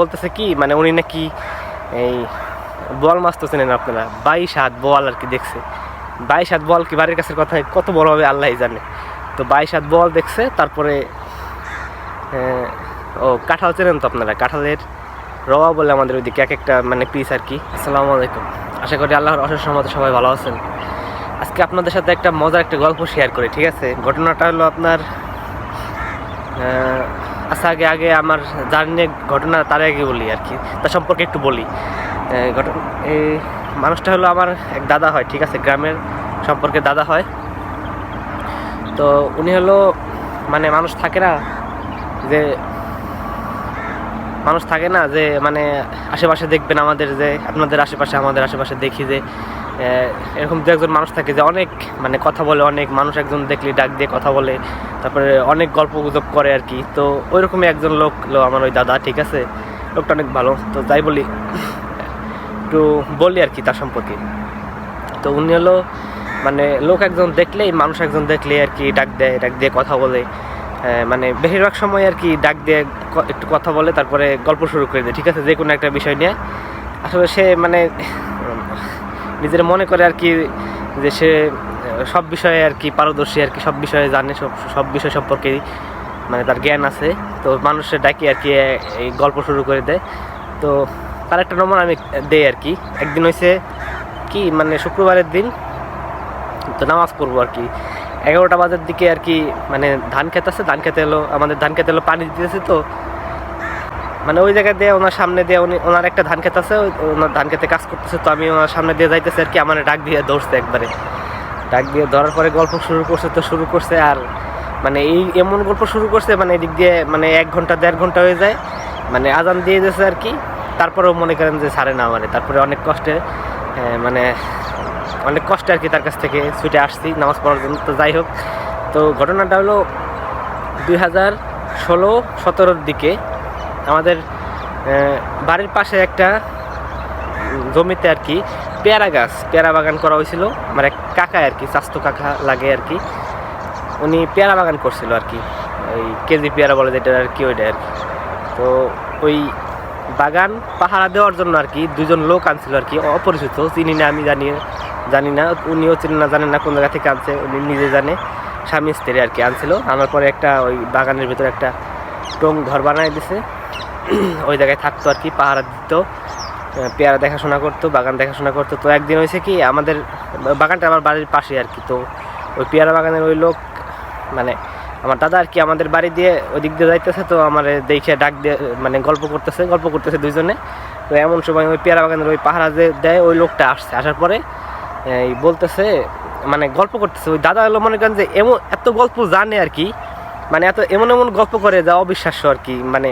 বলতেছে কি মানে উনি নাকি এই বোয়াল মাছ তো চেনেন আপনারা, 22 হাত বোয়াল আর কি দেখছে। 22 হাত বোয়াল কি বাড়ির কাছের কথা, কত বড় হবে আল্লাহই জানে। তো 22 হাত বোয়াল দেখছে। তারপরে ও কাঁঠাল চেনেন তো আপনারা, কাঁঠালের রওয়া বলে আমাদের ওইদিকে এক একটা মানে পিস আর কি। আসসালামু আলাইকুম, আশা করি আল্লাহর অশেষ রহমতে সবাই ভালো আছেন। আজকে আপনাদের সাথে একটা মজার একটা গল্প শেয়ার করি, ঠিক আছে? ঘটনাটা হলো আপনার আচ্ছা আগে আমার যার নিয়ে ঘটনা তার আগে বলি আর কি, তার সম্পর্কে একটু বলি। এই মানুষটা হলো আমার এক দাদা হয়, ঠিক আছে? গ্রামের সম্পর্কে দাদা হয়। তো উনি হলো মানে মানুষ থাকে না যে মানে আশেপাশে দেখবেন আমাদের, যে আপনাদের আশেপাশে আমাদের আশেপাশে দেখি যে এরকম দু একজন মানুষ থাকে যে অনেক মানে কথা বলে, অনেক মানুষ একজন দেখলে ডাক দিয়ে কথা বলে, তারপরে অনেক গল্প গুজব করে আর কি। তো ওইরকমই একজন লোক হলো আমার ওই দাদা, ঠিক আছে? লোকটা অনেক ভালো। তো যাই বলি, একটু বলি আর কি তার সম্পর্কে। তো উনি হলো মানে লোক একজন দেখলেই, মানুষ একজন দেখলে আর কি ডাক দিয়ে কথা বলে, মানে বেশিরভাগ সময় আর কি ডাক দিয়ে একটু কথা বলে, তারপরে গল্প শুরু করে দেয়, ঠিক আছে? যে কোনো একটা বিষয় নিয়ে। আসলে সে মানে নিজের মনে করে আর কি যে সে সব বিষয়ে আর কি পারদর্শী আর কি, সব বিষয়ে জানে, সব বিষয় সম্পর্কে মানে তার জ্ঞান আছে। তো মানুষের ডাকি আর কি এই গল্প শুরু করে দেয়। তো তার একটা নম্বর আমি দেই আর কি। একদিন হয়েছে কি মানে শুক্রবারের দিন, তো নামাজ পড়বো আর কি 11টা বাজার দিকে আর কি। মানে ধান খেত আছে, ধান খেতে এলো, আমাদের ধান খেতে এলো, পানি দিতেছে। তো মানে ওই জায়গায় দিয়ে ওনার সামনে দিয়ে ওনার একটা ধান খেত আছে, ওনার ধান খেতে কাজ করতেছে। তো আমি ওনার সামনে দিয়ে যাইতেছি আর কি, আমার ডাক দিয়ে ধরছে একবারে। ডাক দিয়ে ধরার পরে গল্প শুরু করছে আর মানে এই এমন গল্প শুরু করছে মানে এদিক দিয়ে মানে 1 ঘন্টা 1.5 ঘন্টা হয়ে যায়, মানে আজান দিয়ে দিয়েছে আর কি। তারপরেও মনে করেন যে ছাড়ে না আমারে। তারপরে অনেক কষ্টে আর কি তার কাছ থেকে ছুটে আসছি নামাজ পড়ার জন্য। তো যাই হোক, তো ঘটনাটা হলো 2016-17 দিকে আমাদের বাড়ির পাশে একটা জমিতে আর কি পেয়ারা বাগান করা হয়েছিল। আমার এক কাকা আর কি, চাস্তো কাকা লাগে আর কি, উনি পেয়ারা বাগান করছিল আর কি, ওই কেজি পেয়ারা বলে যেটা আর কি, ওইটা আর কি। তো ওই বাগান পাহারা দেওয়ার জন্য আর কি 2জন লোক আনছিল আর কি, অপরিচিত, চিনি না, আমি জানি না, উনিও জানেন না কোন জায়গা থেকে আনছে, উনি নিজে জানে, স্বামী স্ত্রী আর কি আনছিল। আমার পরে একটা ওই বাগানের ভিতরে একটা টং ঘর বানায় দিছে, ওই জায়গায় থাকতো আর কি, পাহারা দিত, পেয়ারা দেখাশোনা করতো, বাগান দেখাশোনা করতো। তো একদিন হয়েছে কি, আমাদের বাগানটা আমার বাড়ির পাশে আর কি। তো ওই পেয়ারা বাগানের ওই লোক মানে আমার দাদা আর কি আমাদের বাড়ি দিয়ে ওই দিক দিয়ে যাইতেছে। তো আমার দেখে ডাক দিয়ে মানে গল্প করতেছে 2জনে। তো এমন সময় ওই পেয়ারা বাগানের ওই পাহারা যে দেয় ওই লোকটা আসার পরে এই বলতেছে মানে গল্প করতেছে। ওই দাদা হলো মনে করেন যে এত গল্প জানে আর কি, মানে এমন গল্প করে যা অবিশ্বাস্য আর কি। মানে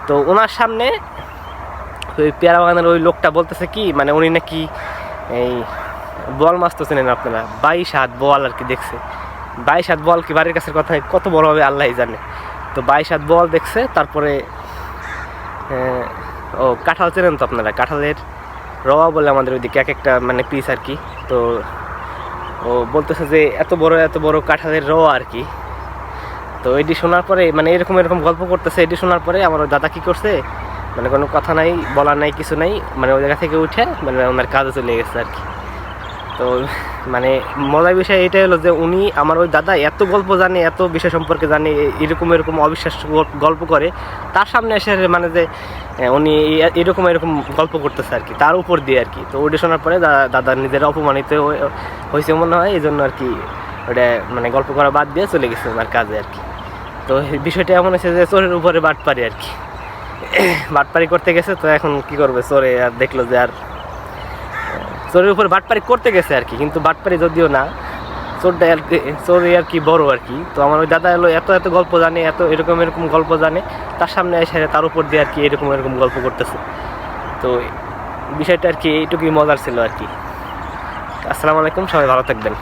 তো ওনার সামনে ওই পেয়ারা বাগানের ওই লোকটা বলতেছে কি মানে উনি নাকি এই বোয়াল মাছ তো চেনেন আপনারা, 22 হাত বোয়াল আর কি দেখছে। 22 হাত বোয়াল কি বাড়ির কাছের কথা, কত বড় হবে আল্লাহই জানে। তো 22 হাত বোয়াল দেখছে। তারপরে ও কাঁঠাল চেনেন তো আপনারা, কাঁঠালের রওয়া বলে আমাদের ওইদিকে এক একটা মানে পিস আর কি। তো ও বলতেছে যে এত বড় কাঁঠালের রওয়া আর কি। তো এটি শোনার পরে মানে এরকম গল্প করতেছে, এটি শোনার পরে আমার ওই দাদা কী করছে, মানে কোনো কথা নাই, বলার নাই, কিছু নাই, মানে ওই জায়গা থেকে উঠে মানে ওনার কাজে চলে গেছে আর কি। তো মানে মজার বিষয় এটাই হলো যে উনি আমার ওই দাদা এত গল্প জানে, এত বিষয় সম্পর্কে জানে, এরকম অবিশ্বাস্য গল্প করে, তার সামনে এসে মানে যে উনি এরকম গল্প করতেছে আর কি, তার উপর দিয়ে আর কি। তো ওটা শোনার পরে দাদা নিজের অপমানিত হয়েছে মনে হয়, এই জন্য আর কি ওটা মানে গল্প করা বাদ দিয়ে চলে গেছে ওনার কাজে আর কি। তো বিষয়টা এমন হয়েছে যে চোরের উপরে বাটপারি আর কি, বাটপারি করতে গেছে। তো এখন কি করবে, চোরে আর দেখলো যে আর চোরের উপর বাটপারি করতে গেছে আর কি, কিন্তু বাটপারি যদিও না, চোরে আর কি বড় আর কি। তো আমার ওই দাদা এলো এত গল্প জানে, এরকম গল্প জানে, তার সামনে এসে তার উপর দিয়ে আর কি এরকম গল্প করতেছে। তো বিষয়টা আর কি এইটুকুই মজার ছিল আর কি। আসসালামু আলাইকুম, সবাই ভালো থাকবেন।